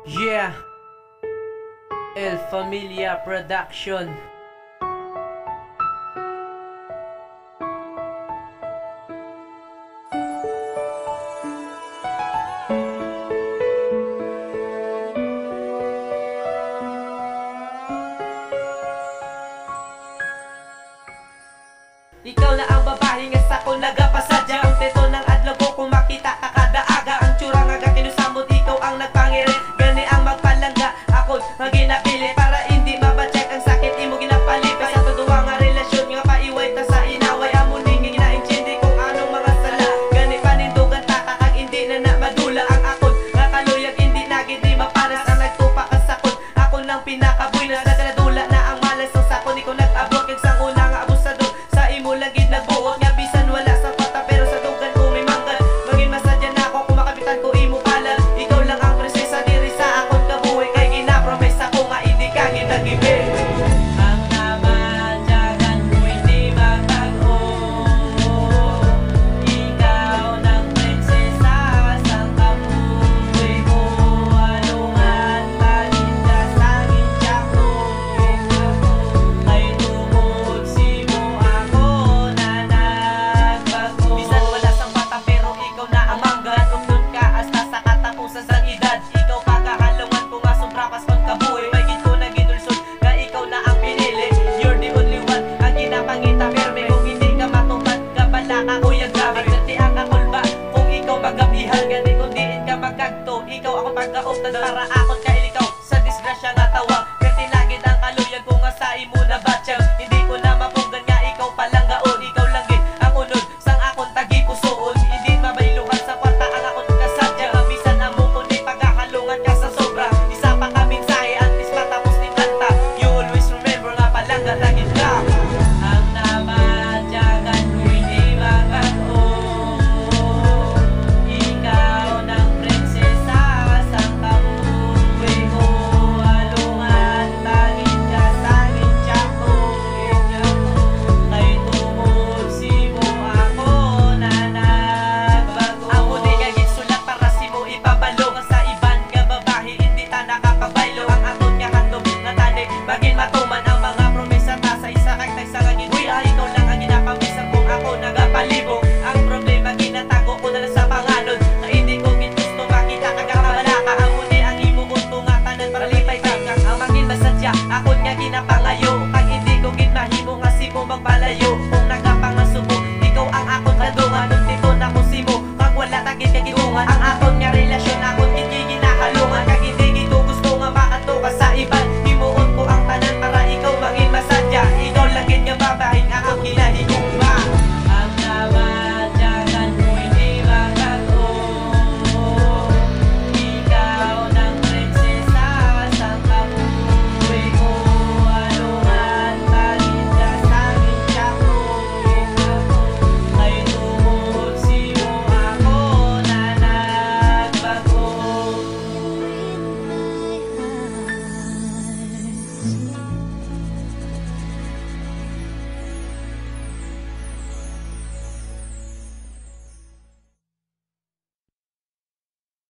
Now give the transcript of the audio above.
Yeah, El Familia Production. Ikaw na ang babae nga sa ko nagapasadya. Ang teto ng adlaw ko kung makita ka kada aga. Ang tsura nga kinusamot, ikaw ang nagpangiri. Gani ang magpalangga, ako maginapili. Para hindi mabacheck ang sakit, imo ginapalit. Sa tuduwa nga relasyon nga paiway ta sa inaway. Amo ningin ginaintindi kung anong mga sala. Gani panindugan takakag hindi na madula. Ang akon nga kaluyag hindi na gindi maparas. Ang nagtupa ka sakot, ako nang pinakabuilas. Nagkaladula na ang malas ang sakon, ikaw nag-abot kag sang una nga abusador. Mo lagid nagbuot nga bisan wala sa kota, pero sa dugan ko may manggal. Maging masadya na ako kung makapitan ko imo palal. Ikaw lang ang prinsesa diri sa akon kabuhi. Kay ginapromise ako nga hindi ka ginagibi. Ang namadyagan ko hindi magbago. Ikaw ng prinsesa sa kabuhi ko. Alungan paninda sa gintyak ko. Kay tungod si mo ako na nagbago. Bisan wala sang bata pero ikaw na ang mangga. Tungkol ka hasta sa katapusan sa edad. Ikaw pagkahalungan ko nga sobra pas kon kabuhi. May ginto na ginulsod nga ikaw na ang pinili. You're the only one ang ginapangita perme. Kung hindi ka matupad ka bala ka uyag grabe. Ganti ang kakulba kung ikaw magabihan. Gani kung diin ka magkagto, ikaw ako pagkauptad para akot ka